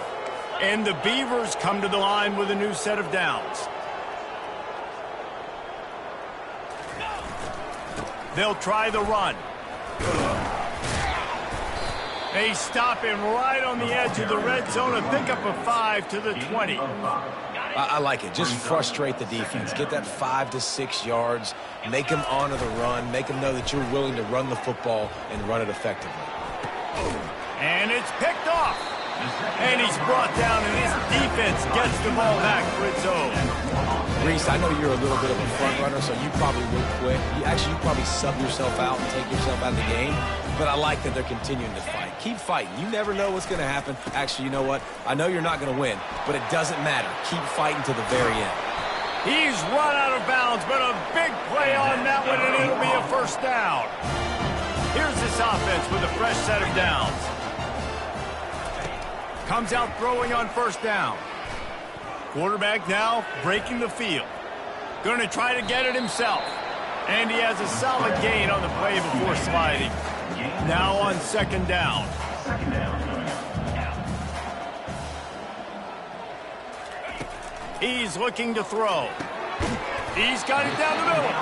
And the Beavers come to the line with a new set of downs. They'll try the run. They stop him right on the edge of the red zone. A pickup of 5 to the 20. I like it. Just frustrate the defense. Get that 5 to 6 yards. Make them honor the run. Make them know that you're willing to run the football and run it effectively. And it's picked off. And he's brought down, and his defense gets the ball back for its own. Reese, I know you're a little bit of a front runner, so you probably will quit. You probably sub yourself out and take yourself out of the game. But I like that they're continuing to fight. Keep fighting. You never know what's going to happen. Actually, you know what? I know you're not going to win, but it doesn't matter. Keep fighting to the very end. He's run out of bounds, but a big play on that one, and it'll be a first down. Here's this offense with a fresh set of downs. Comes out throwing on first down. Quarterback now breaking the field. Going to try to get it himself. And he has a solid gain on the play before sliding. Now on second down. He's looking to throw. He's got it down the middle.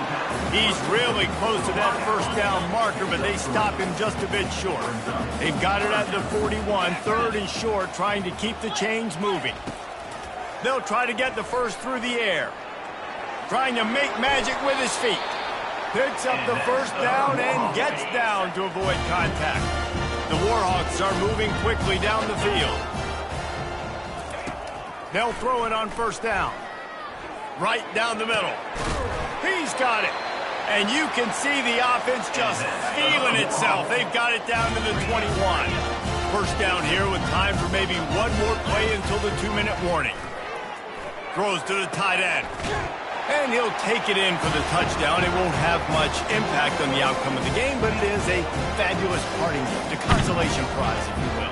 He's really close to that first down marker, but they stop him just a bit short. They've got it at the 41, 3rd and short, trying to keep the chains moving. They'll try to get the first through the air. Trying to make magic with his feet. Picks up the first down and gets down to avoid contact. The Warhawks are moving quickly down the field. They'll throw it on first down. Right down the middle. He's got it. And you can see the offense just feeling itself. They've got it down to the 21. First down here with time for maybe one more play until the 2-minute warning. Throws to the tight end. And he'll take it in for the touchdown. It won't have much impact on the outcome of the game, but it is a fabulous parting gift, a consolation prize, if you will.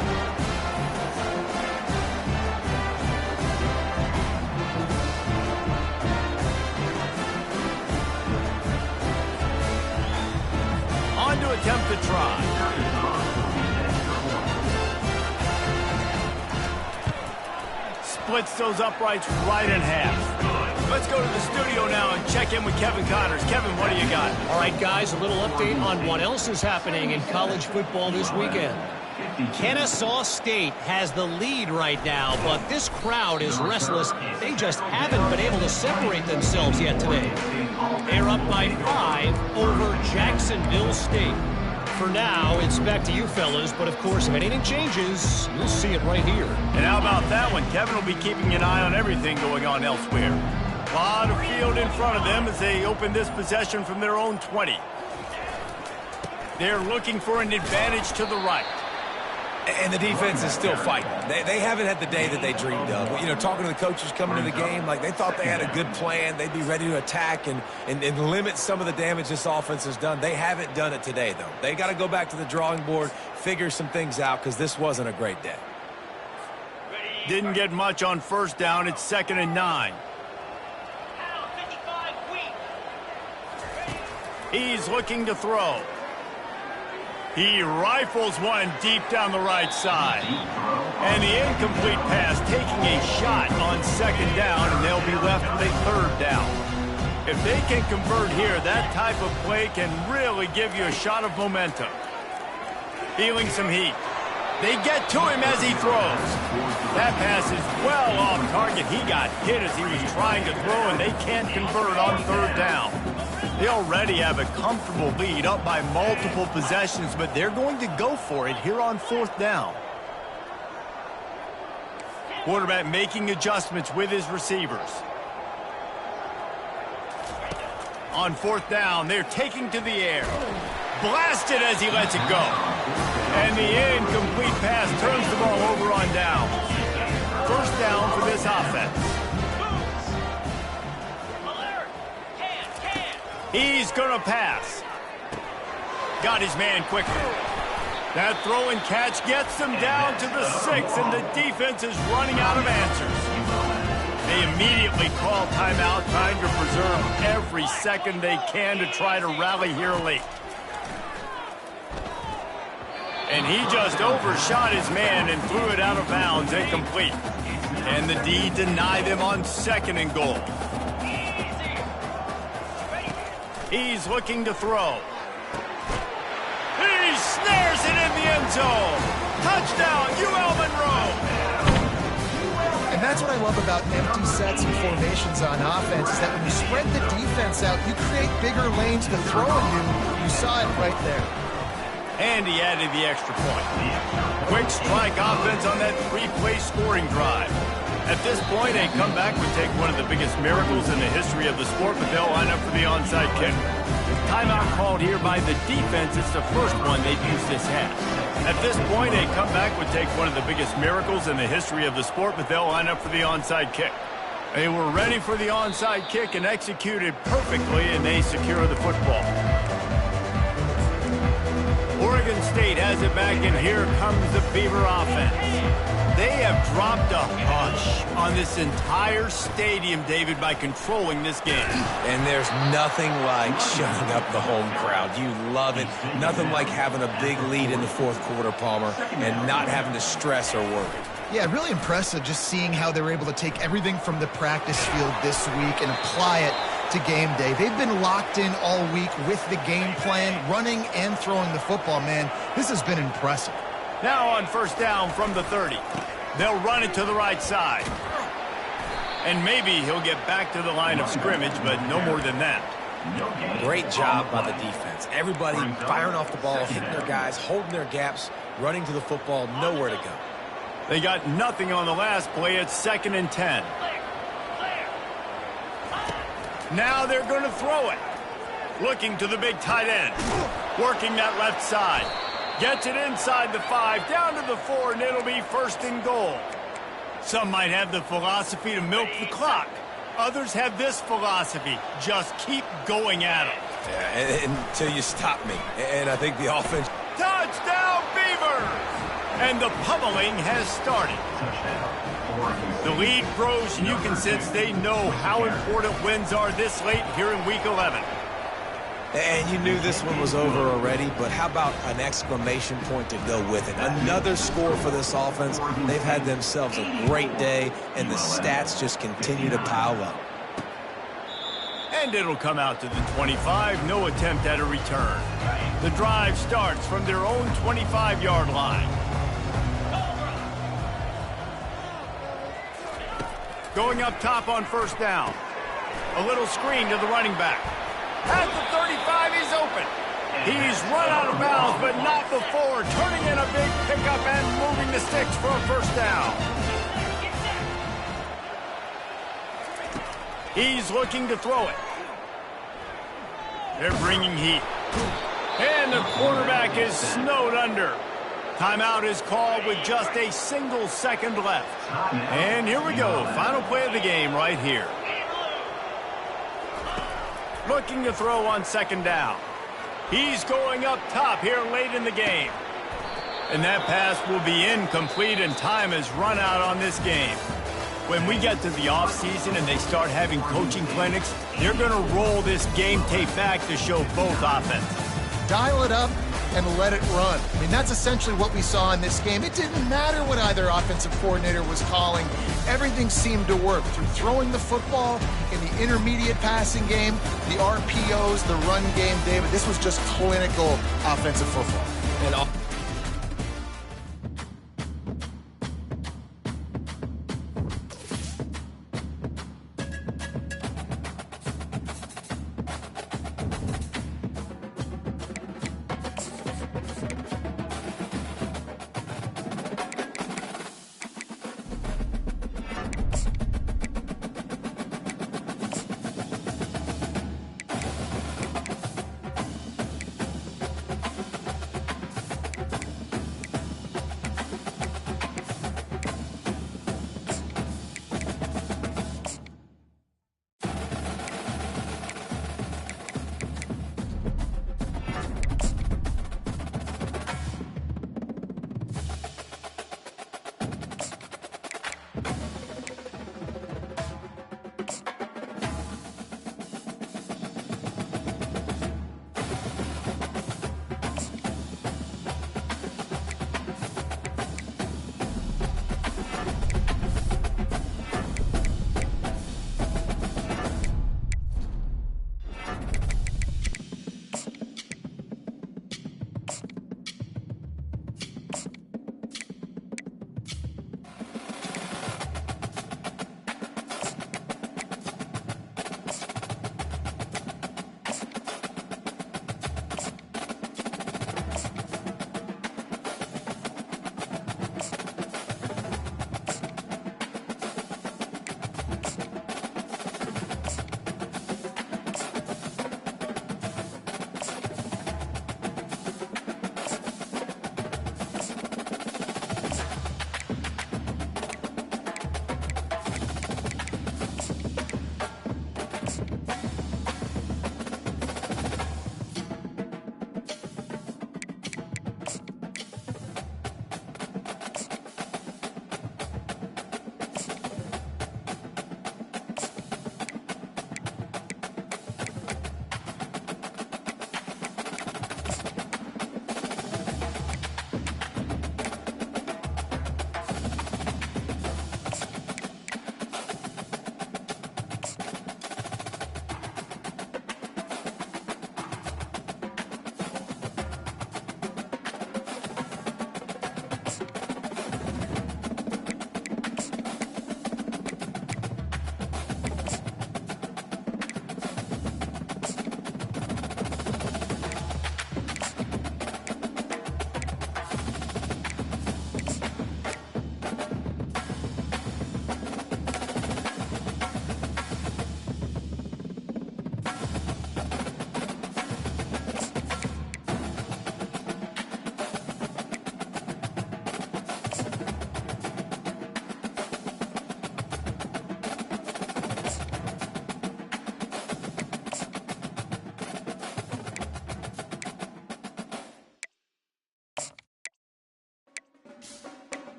attempt to try. Splits those uprights right in half. Let's go to the studio now and check in with Kevin Connors. Kevin, what do you got? All right, guys, a little update on what else is happening in college football this weekend. Kennesaw State has the lead right now, but this crowd is restless. They just haven't been able to separate themselves yet today. They're up by 5 over Jacksonville State. For now, it's back to you fellas, but of course, if anything changes, you'll see it right here. And how about that one? Kevin will be keeping an eye on everything going on elsewhere. A lot of field in front of them as they open this possession from their own 20. They're looking for an advantage to the right. And the defense is still fighting. They haven't had the day that they dreamed of. You know, talking to the coaches coming to the game, like they thought they had a good plan. They'd be ready to attack and limit some of the damage this offense has done. They haven't done it today, though. They got to go back to the drawing board, figure some things out, because this wasn't a great day. Didn't get much on first down. It's 2nd and 9. He's looking to throw. He rifles one deep down the right side. And the incomplete pass taking a shot on 2nd down, and they'll be left with a 3rd down. If they can convert here, that type of play can really give you a shot of momentum. Feeling some heat. They get to him as he throws. That pass is well off target. He got hit as he was trying to throw, and they can't convert on 3rd down. They already have a comfortable lead, up by multiple possessions, but they're going to go for it here on 4th down. Quarterback making adjustments with his receivers. On 4th down, they're taking to the air. Blasted as he lets it go. And the incomplete pass turns the ball over on down. 1st down for this offense. He's going to pass. Got his man quickly. That throw and catch gets them down to the 6, and the defense is running out of answers. They immediately call timeout, trying to preserve every second they can to try to rally here late. And he just overshot his man and threw it out of bounds, incomplete. And the D deny them on 2nd and goal. He's looking to throw. He snares it in the end zone. Touchdown, UL Monroe. And that's what I love about empty sets and formations on offense, is that when you spread the defense out, you create bigger lanes to throw into. You saw it right there. And he added the extra point. Quick strike offense on that 3-play scoring drive. At this point, a comeback would take one of the biggest miracles in the history of the sport, but they'll line up for the onside kick. Timeout called here by the defense. It's the first one they've used this half. At this point, a comeback would take one of the biggest miracles in the history of the sport, but they'll line up for the onside kick. They were ready for the onside kick and executed perfectly, and they secure the football. Oregon State has it back, and here comes the Beaver offense. They have dropped a hush on this entire stadium, David, by controlling this game. And there's nothing like shutting up the home crowd. You love it. Nothing like having a big lead in the 4th quarter, Palmer, and not having to stress or worry. Yeah, really impressive just seeing how they were able to take everything from the practice field this week and apply it to game day. They've been locked in all week with the game plan, running and throwing the football, man. This has been impressive. Now on 1st down from the 30. They'll run it to the right side. And maybe he'll get back to the line of scrimmage, but no more than that. Great job by the defense. Everybody firing off the ball, hitting their guys, holding their gaps, running to the football, nowhere to go. They got nothing on the last play. It's 2nd and 10. Now they're going to throw it. Looking to the big tight end. Working that left side. Gets it inside the 5, down to the 4, and it'll be 1st and goal. Some might have the philosophy to milk the clock. Others have this philosophy. Just keep going at them. Yeah, until you stop me. And I think the offense... Touchdown, Beavers! And the pummeling has started. The lead grows, and you can sense they know how important wins are this late here in Week 11. And you knew this one was over already, but how about an exclamation point to go with it? Another score for this offense. They've had themselves a great day, and the stats just continue to pile up. And it'll come out to the 25. No attempt at a return. The drive starts from their own 25-yard line. Going up top on first down. A little screen to the running back. At the 35, he's open. He's run out of bounds, but not before turning in a big pickup and moving the sticks for a first down. He's looking to throw it. They're bringing heat. And the quarterback is snowed under. Timeout is called with just a single second left. And here we go. Final play of the game right here. Looking to throw on second down. He's going up top here late in the game. And that pass will be incomplete, and time has run out on this game. When we get to the offseason and they start having coaching clinics, they're going to roll this game tape back to show both offenses. Dial it up and let it run. I mean, that's essentially what we saw in this game. It didn't matter what either offensive coordinator was calling. Everything seemed to work through throwing the football, in the intermediate passing game, the RPOs, the run game. David, this was just clinical offensive football. And